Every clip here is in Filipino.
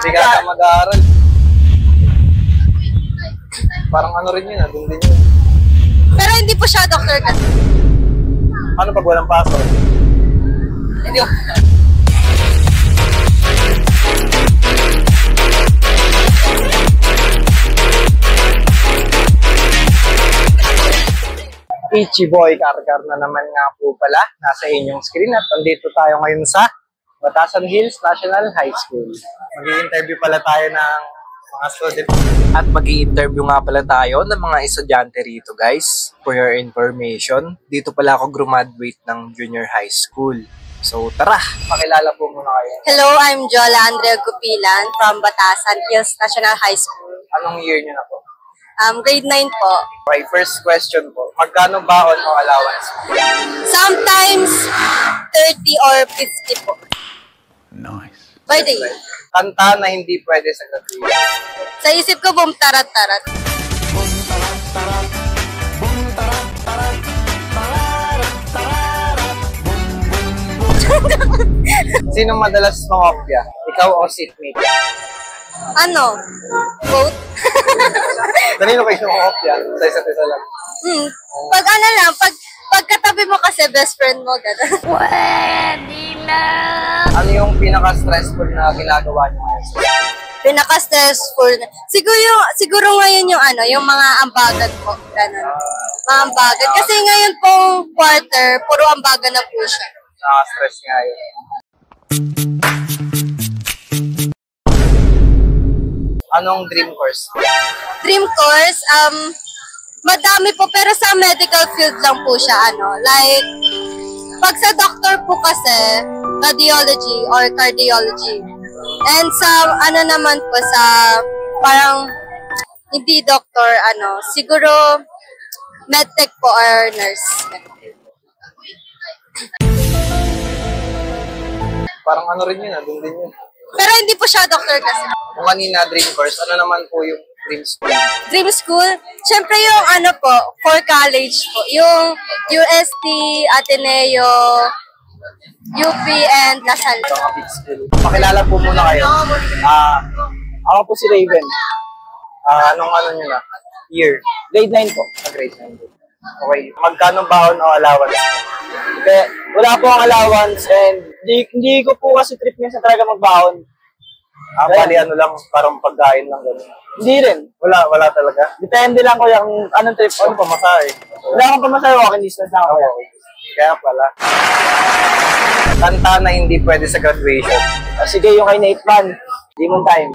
Hindi ka mag-aaral. Parang ano rin yun, doon din yun. Pero hindi po siya doctor kasi. Ano pag walang pasok? Hindi ko. Ichiboy Karkar na naman nga po pala. Nasa inyong screen at nandito tayo ngayon sa Batasan Hills National High School. Mag-i-interview pala tayo ng mga student. At mag-i-interview nga pala tayo ng mga estudyante rito, guys. For your information, dito pala ako graduate ng junior high school. So tara, pakilala po muna kayo. Hello, I'm Jola Andrea Gupilan from Batasan Hills National High School. Anong year nyo na po? Grade 9 po. Okay, first question po. Magkano baon o allowance? Sometimes 30 or 50 po. Nice. Per day. Kanta na hindi pwede sa graduation. Sa isip ko, boom, tarat, tarat. Sinong madalas mangopya? Ikaw o seatmate? Ano? Both? Kanino kayo mangopya? Sa isa't isa lang. Pag ano lang, pagkatabi mo kasi best friend mo, gano'n. Pwede na. Ano yung pinaka-stressful na ginagawa niyo ngayon? Pinaka-stressful. Siguro ngayon yung ano, yung mga ambagan po, gano'n. Mga ambagan. Kasi ngayon pong quarter, puro ambagan na po siya. Nakaka-stress nga yun. Anong dream course? Dream course, madami po, pero sa medical field lang po siya, ano. Like, pag sa doctor po kasi, radiology or cardiology. And sa, ano naman po, sa, parang, hindi doctor, ano, siguro, medtech po or nurse. Parang ano rin yun, doon din yun. Pero hindi po siya doctor kasi. Kung kanina dream course, ano naman po yung dream school? Dream school? Siyempre yung ano po, for college po. Yung UST, Ateneo, UP, and Lasal. Mga big school. Pakilala po muna kayo. Ako po si Raven. Anong ano nyo na? Year? Grade 9 po. Grade 9 po. Okay. Magkano baon o allowance? Okay. Wala po ang allowance and hindi ko po kasi trip niya sa talaga magbaon. Bali ano lang, parang pagkain lang gano'n. Hindi rin. Wala talaga. Depende lang ko yung anong trip ko. Ano pamasahe? Wala akong pamasahe, walking distance lang ako. Okay. Kaya pala. Kanta na hindi pwede sa graduation. Sige, yung kay Nate Man. Demon Time.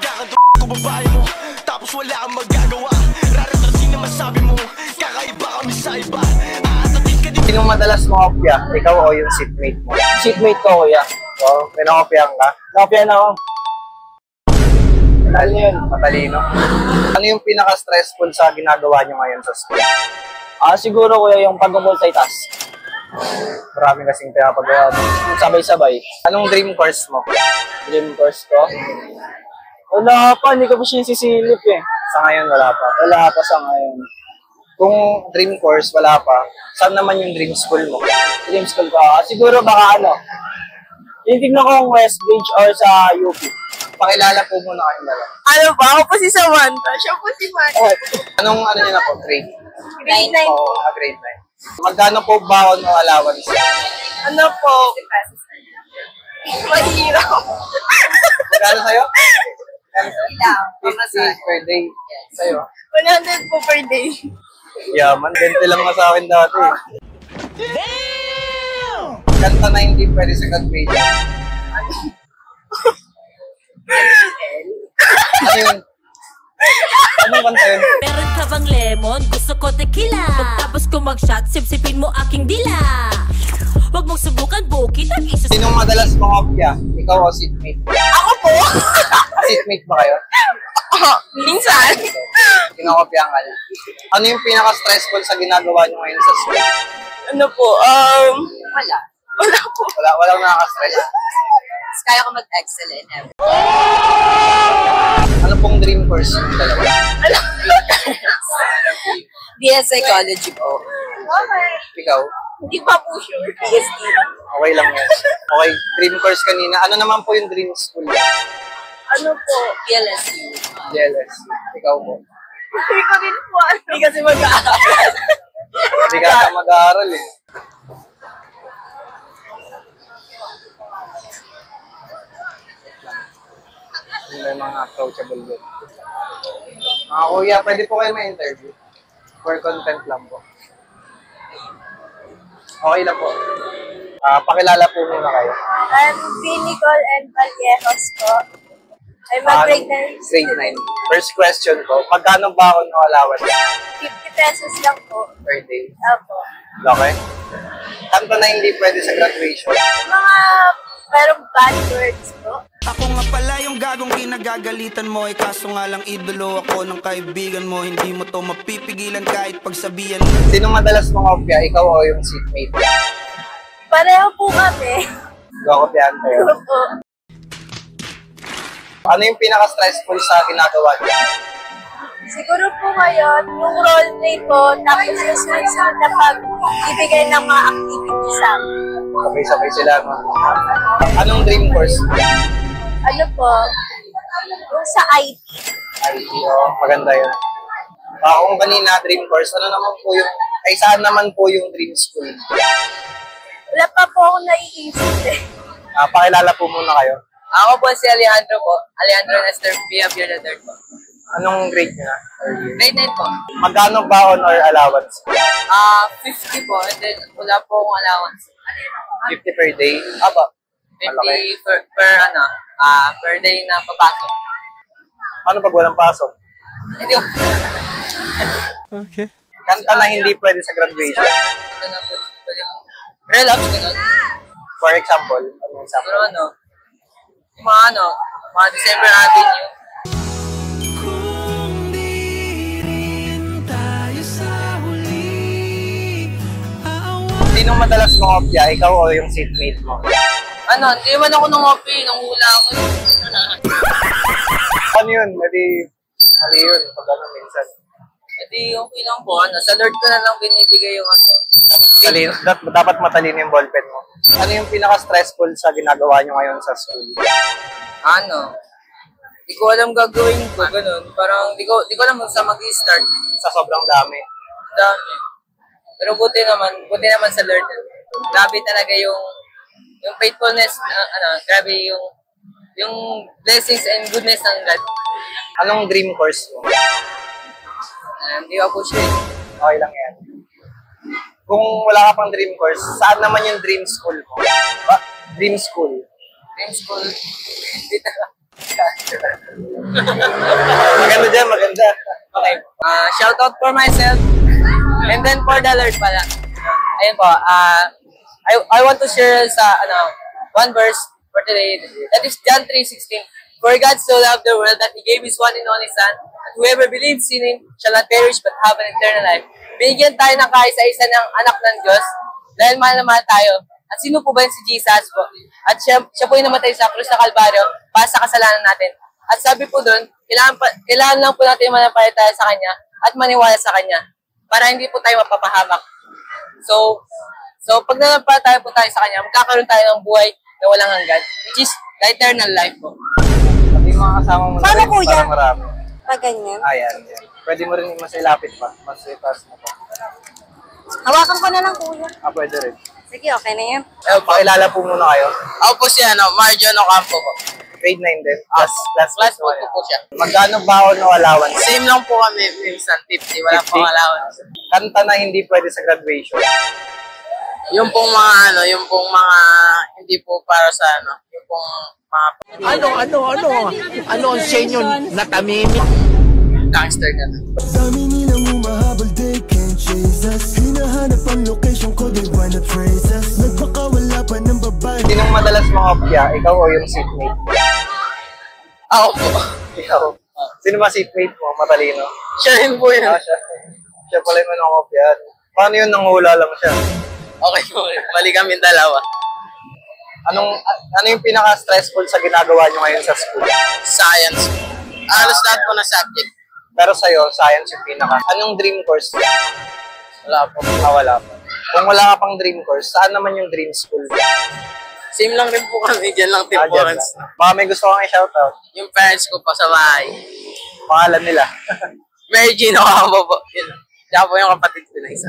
Tapos wala kang magagawa. Rarating na masabi mo. Kakaiba kami sa iba. Sinong madalas mangopya? Ikaw o yung seatmate mo? Seatmate ko, kuya. So, pinangopyahan ka? Nakapyan ako. Ano yun? Matalino. Ano yung pinaka-stressful sa ginagawa nyo ngayon sa school? Siguro, kuya, yung pag-multitask. Marami kasing pinapagawa. Sabay-sabay. Anong dream course mo? Dream course ko. Wala pa, hindi ko pa siya sisilip eh. Sa ngayon, wala pa. Wala pa sa ngayon. Kung dream course, wala pa, saan naman yung dream school mo? Dream school ko. Siguro baka ano, titignan ko yung Westbridge or sa UP. Pakilala po muna kayong dalawa. Ano ba? Ako po si Samantha. Siya po si Mark. Anong ano nyo na po? Grade? Grade 9 po. Grade 9. Magkano po baon o allowance? Ano po? Mahirap. Magkano sa'yo? Ilang? 50 per day. Sa'yo? 100 po per day. Yaman, 20 lang nga sa akin dati. Damn! Kanta na hindi pwede sa graduation. Ano yun? Anong kanta yun? Meron ka bang lemon? Gusto ko tequila. Pagtapos ko mag-shot, sip-sipin mo aking dila. Huwag mong subukan, bukit ang isa. Sinong madalas mangopya? Ikaw o seatmate? Ako po? Seatmate ba kayo? Minsan. Kinokopyahan ka lang. Ano yung pinaka-stressful sa ginagawa nyo ngayon sa school? Ano po? Wala. Wala po. Walang nakaka-stress. Kaya ko mag-excel in everything. Ano pong dream course yung dalawa? BS Psychology po. Okay. Ikaw? Hindi pa po sure. PhD. Okay lang yan. Okay, dream course kanina. Ano naman po yung dream school? Ano po? PLSU. Jealous. Ikaw po. Hindi ko din po. Hindi kasi mag-aaral. Hindi ka ata mag-aaral eh. Hindi may mga approachable din. Mga kuya, pwede po kayo ma-interview. For content lang po. Okay lang po. Pakilala po muna kayo. I'm Nicole and Vallejos po. I'm a grade 9 Grade 9. First question po, magkano ba ako ng allowance 50 pesos lang po. per day? Apo. Okay? Kanta na hindi pwede sa graduation. Mga merong bad words po. Ako nga pala yung gagong kinagagalitan mo. Kaso nga lang idolo ako ng kaibigan mo. Hindi mo to mapipigilan kahit pagsabihan mo. Sino madalas mga opya? Ikaw o yung seatmate? Pareho po kami. Gakopyahan kayo. Opo. Ano yung pinaka-stressful sa ginagawa niyo? Siguro po ngayon, yung role play po, tapos yung sunod-sunod na pag-ibigay ng mga activities sa amin. Sabay-sabay sila, no? Anong dream course? Ano po, yung sa IT. IT, maganda yun. Kung kanina dream course, ano naman po yung, ay saan naman po yung dream school? Wala pa po akong naiisip eh. Pakilala po muna kayo. Ako po si Alejandro po. Alejandro Nestor Pia Pierre III po. Anong grade niya? Grade 9 po. Magkano baon or allowance? 50 po. And then wala po akong allowance. 50 per day? Apo. 50 Malaki. per day na papasok. Ano pag walang pasok? Hindi ko. Kanta na hindi pwede sa graduation. Ito na po. Relapse ka nun. For example, anong example? Pero ano, yung mga December Avenue. Sinong madalas mongopya? Ikaw o yung seatmate mo? Ano, hindi naman ako nung OP, nung hula ako. Ano yun? Mali yun. Pag ano minsan. Hindi, okay lang po. Sa Lord ko na lang binibigay yung ano. Matalino. Dapat matalino yung ballpen mo. Ano yung pinaka-stressful sa ginagawa nyo ngayon sa school? Ano, di ko alam gagawin ko, ganun. Parang di ko alam kung saan mag-start. Sa sobrang dami. Dami. Pero buti naman sa Lord. Grabe talaga yung faithfulness, grabe yung blessings and goodness ng God. Anong dream course mo? Hindi ako sure. Okay lang yan. Kung wala ka pang dream course, saan naman yung dream school mo? Dream school. Dream school. Maganda dyan, maganda. Okay. Shout out for myself. And then for the Lord pala. Ayun po. I want to share one verse for today. That is John 3:16. For God so loved the world that He gave His one and only Son, that whoever believes in Him shall not perish but have an eternal life. Bigyan tayo ng kaisa-isa ng anak ng Diyos dahil mahal na mahal tayo. At sino po ba yun? Si Jesus po. At siya po yung namatay sa krus na Kalbaryo para sa kasalanan natin. At sabi po doon, kailangan lang po natin manampalataya sa Kanya at maniwala sa Kanya para hindi po tayo mapapahamak. So pag nanampalataya po tayo sa Kanya, magkakaroon tayo ng buhay na walang hanggan, which is the eternal life po. Pati yung mga kasama mo Paano rin, po yan? parang marami. Ganyan. Ayan. Pwede mo rin mas ilapit pa. Mas itas na pa. Hawakan ko na lang kuya. Pwede rin. Sige, okay na yan. Pakilala po muna kayo. Ako po siya, Marjo Ocampo po. Grade 9 din. Class po po siya. Magkano baon o allowance? Same lang po kami, minsan 50, wala 50? pong allowance. Kanta na hindi pwede sa graduation. Yung pong mga hindi po para sa yung pong mga Ano ang senyo na tamimi? gangster ka. Dami nilang humahabol, they can't chase us. Hinahanap ang location ko, they wanna trace us. Nagpakawala pa ng babae. Sinong madalas mongopya? Ikaw o yung seatmate? Ako po. Ikaw. Sino ba seatmate mo? Matalino? Siya rin po yun. Siya pala yung mongopyan. Paano yun nanghula lang siya? Okay po. Mali kami dalawa. Ano yung pinaka-stressful sa ginagawa nyo ngayon sa school? Science. Halos lahat po na subject. Pero sa'yo, science yung pinaka. Anong dream course? Wala po. Wala po. Kung wala ka pang dream course, saan naman yung dream school? Same lang rin po kami. Diyan lang Tim Dyan Hortons. lang. Baka may gusto kang i-shoutout. Yung parents ko pa sa bahay. Pangalan nila. Mary Gino ako po. Yun. Siya po yung kapatid ko na isa.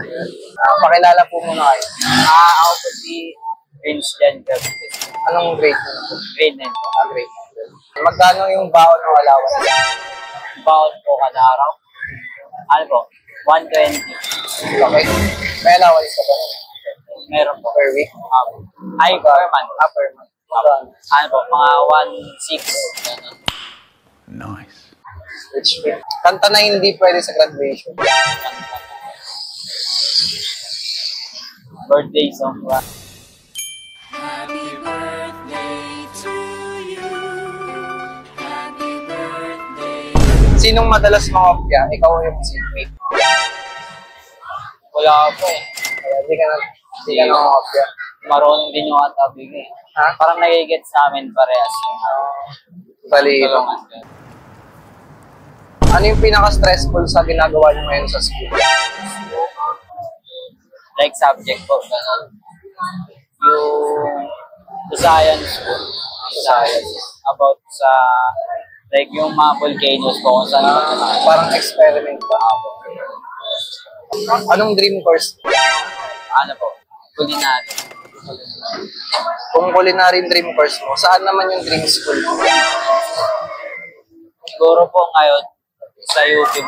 Pakilala po muna kayo. Ako po si Vince Jan Gabriel. Anong grade mo na po? Grade 9 po. Grade 9. Magkano yung baon ng allowance? Baon po kada araw. Ano po? 120. Okay. May allowance ka ba? Meron po. Per week? Ay, per month. Per month. Ano po? Mga 1.6. Nice. Which kanta na hindi pwede sa graduation. Birthday song po. Sinong madalas mangopya? Ikaw o yung seatmate? Wala po eh. Kaya hindi ka na mangopya. Marunong din yung atabi ko eh. Ha? Parang nagigit sa amin parehas yung Talino. tulungan ko. Ano yung pinaka-stressful sa ginagawa niyo ngayon sa school? Like subject po. Ganun. Yung science po. Science. About sa like yung mga volcanoes po kung saan Parang experiment ba? Anong dream course? ano po, culinary. Kung culinary dream course mo, saan naman yung dream school mo? Siguro po ngayon sa YouTube.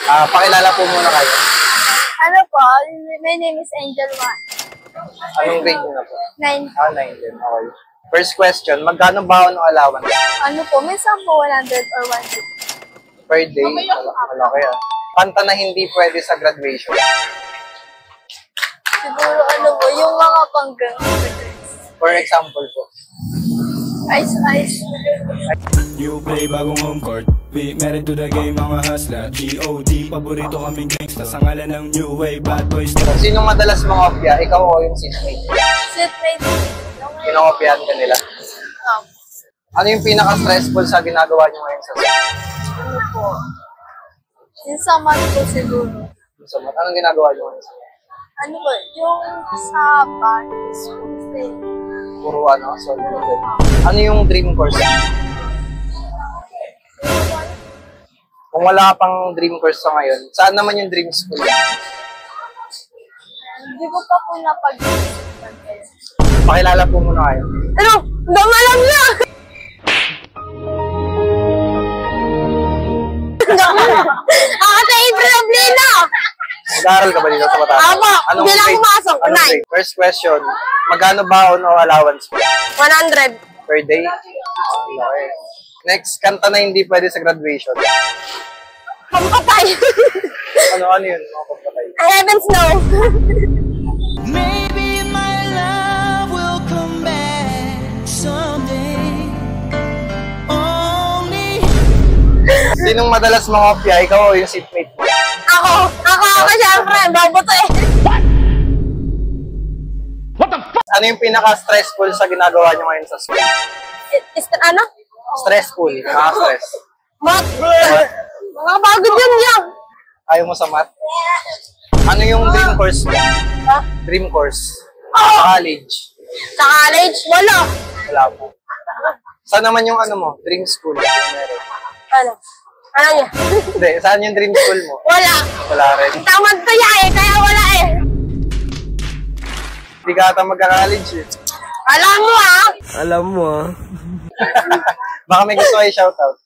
Pakilala po muna kayo. Ano po, my name is Angel Juan. Anong grade mo na po? 9. 9 din. Okay. First question, magkano baon ng allowance? Ano po, minsan po 100 or 150. Per day? Malaki ah. Kanta na hindi pwede sa graduation. Siguro ano po, yung mga panggang. For example po. Ice, ice. You play bagong home court. We married to the game, mga hustler. G.O.D. Paborito kaming gangsta sa ngalan ng New Wave, bad boys. Sinong madalas mangopya? Ikaw o yung seatmate? Seatmate. Pinangopyahan ka nila. Ano yung pinaka-stressful sa ginagawa niyo ngayon sa school? Ano po? Yung sa math po siguro. Anong ginagawa niyo ngayon sa school? Ano po, yung sa bahay. Puro solid. Ano yung dream course? Kung wala ka pang dream course sa ngayon, saan naman yung dream school? Hindi ko pa po napag-isipan kayo. Pakilala po muna kayo. Ano? Damalam na! Ate April Blina! Nag-aaral ka ba dito sa Batangas? Apo, hindi lang grade? pumasok. Anong Nine. grade? First question, magkano baon o allowance 100. per day? Okay. Next, kanta na hindi pwede sa graduation. Pampatay. Ano yun? Mga pagpatay. Heavens no. Maybe my love will come back someday. Only Sinong madalas mangopya? Ikaw o yung seatmate mo? Ako syempre. Baboto eh. Ano yung pinaka-stressful sa ginagawa niyo ngayon sa school? Ano? Stressful. Nakaka-stress. Mat. Mga pagod yun yan. Ayaw mo sa math? Ano yung dream course mo? Dream course? Sa college? Sa college, wala. Wala po. Saan naman yung dream school? Meron. Ano? Ano niya? Hindi, saan yung dream school mo? Wala. Wala rin. Tamad to ya eh, kaya wala eh. Hindi ka ata magka-college eh. Alam mo ah. Alam mo ah. Baka may gusto kayo shoutout.